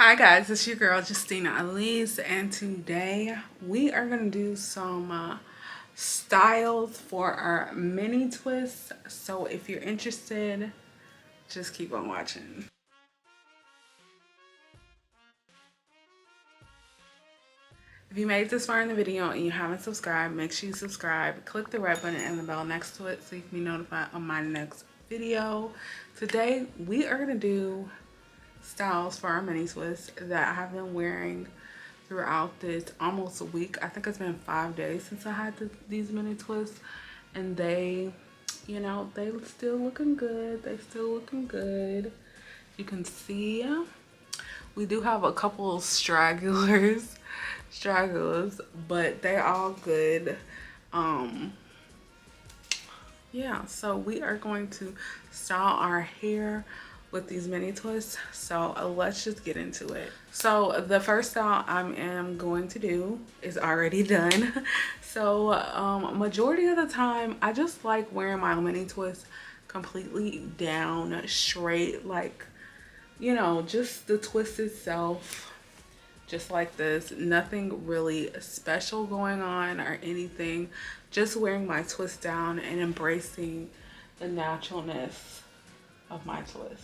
Hi guys, it's your girl Justena Elise, and today we are gonna do some styles for our mini twists. So if you're interested, just keep on watching. If you made it this far in the video and you haven't subscribed, make sure you subscribe. Click the red button and the bell next to it so you can be notified of my next video. Today we are gonna do styles for our mini twists that I have been wearing throughout this almost a week. I think it's been 5 days since I had these mini twists, and they, they still looking good. They still looking good. You can see we do have a couple stragglers, but they're all good. Yeah, so we are going to style our hair with these mini twists. So let's just get into it. So the first style I am going to do is already done. So majority of the time I just like wearing my mini twists completely down straight, like, just the twist itself, just like this. Nothing really special going on or anything, just wearing my twist down and embracing the naturalness of my twist.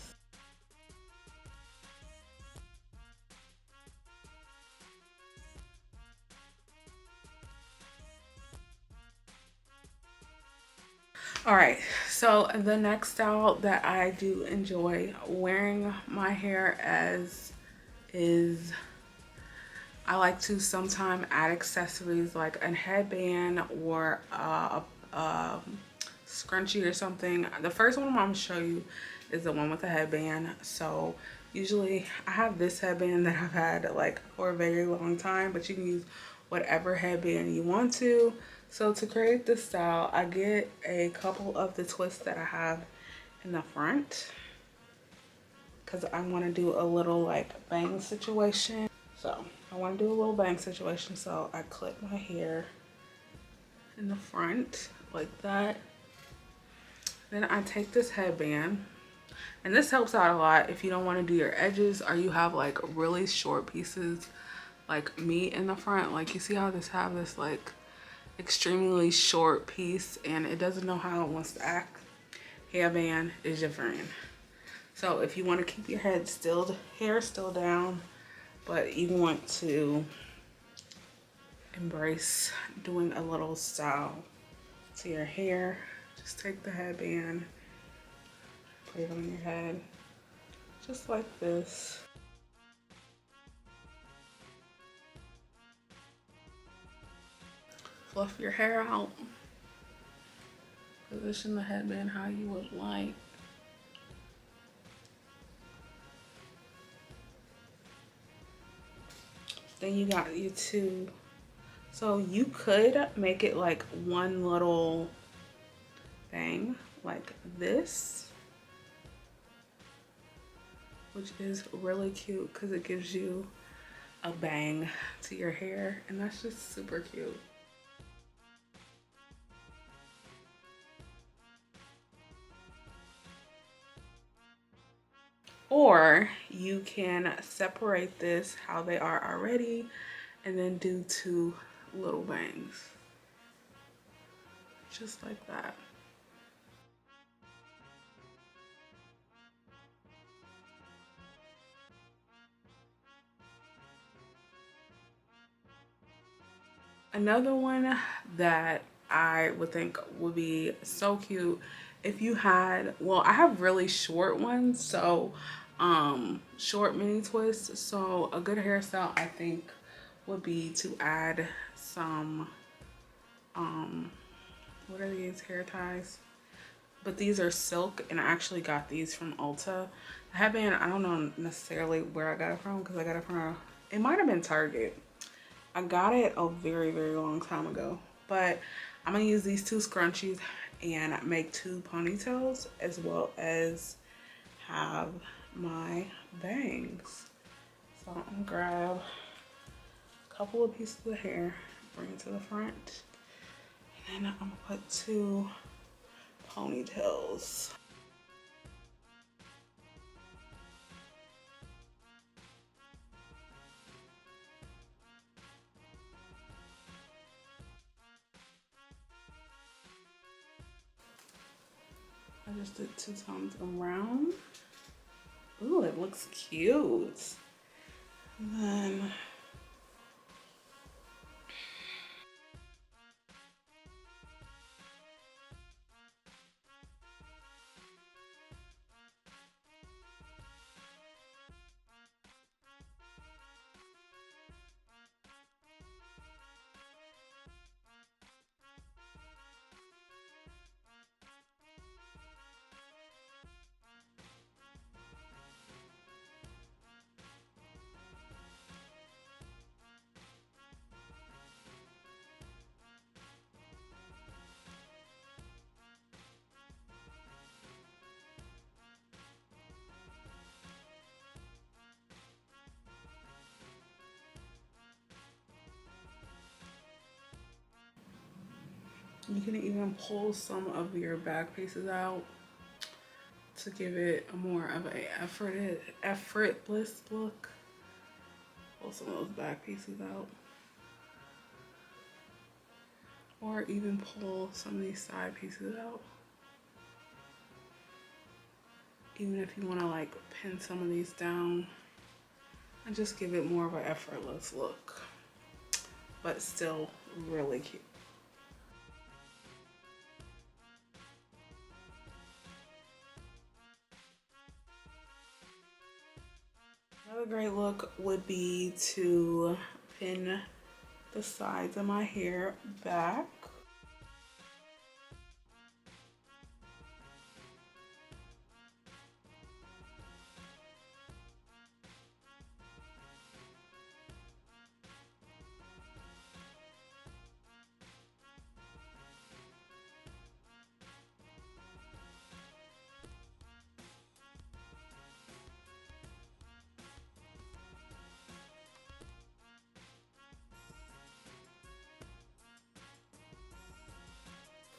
All right, so the next style that I do enjoy wearing my hair as is, I like to sometimes add accessories like a headband or a scrunchie or something. The first one I'm going to show you is the one with the headband. So usually I have this headband that I've had like for a very long time, but you can use whatever headband you want to. So to create this style, I get a couple of the twists that I have in the front because I want to do a little like bang situation. So I want to do a little bang situation. So I clip my hair in the front like that. Then I take this headband, and this helps out a lot if you don't want to do your edges or you have like really short pieces like me in the front. Like you see how this have this like extremely short piece and it doesn't know how it wants to act. Hairband is your friend. So if you want to keep your hair still down, but you want to embrace doing a little style to your hair, just take the headband, put it on your head, just like this. Fluff your hair out. Position the headband how you would like. Then you got your two. So you could make it like one little thing like this, which is really cute because it gives you a bang to your hair, and that's just super cute. Or you can separate this how they are already and then do two little bangs, just like that. Another one that I would think would be so cute if you had, well, I have really short ones, so short mini twists. So a good hairstyle I think would be to add some what are these, hair ties? But these are silk, and I actually got these from Ulta. The headband, I don't know necessarily where I got it from because I got it from it might have been Target. I got it a very, very long time ago. But I'm going to use these two scrunchies and make two ponytails, as well as have my bangs. So I'm going to grab a couple of pieces of hair, bring it to the front, and then I'm going to put two ponytails. just did 2 times around. Ooh, it looks cute. And then you can even pull some of your back pieces out to give it a more of a effortless look. Pull some of those back pieces out. Or even pull some of these side pieces out. Even if you want to like pin some of these down and just give it more of an effortless look, but still really cute. Another great look would be to pin the sides of my hair back.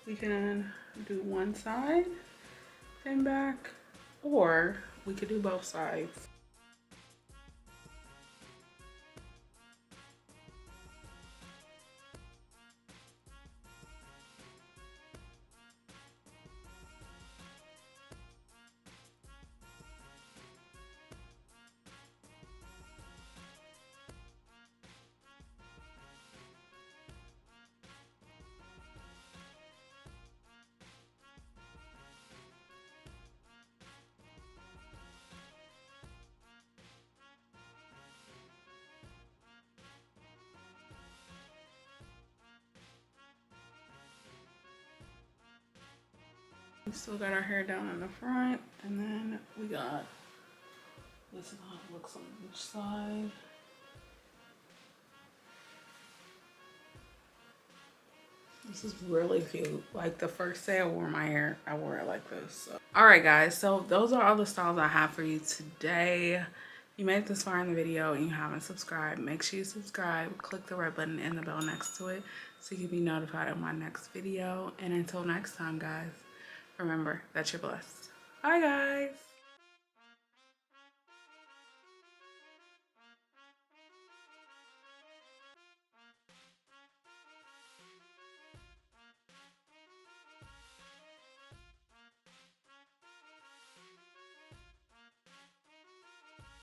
We can do one side, pin back, or we could do both sides. We still got our hair down in the front, and then we got, this is how it looks on each side. This is really cute. Like the first day I wore my hair, I wore it like this. So. All right, guys. So those are all the styles I have for you today. If you made it this far in the video and you haven't subscribed, make sure you subscribe. Click the red button and the bell next to it so you can be notified of my next video. And until next time, guys, remember that you're blessed. Bye, guys.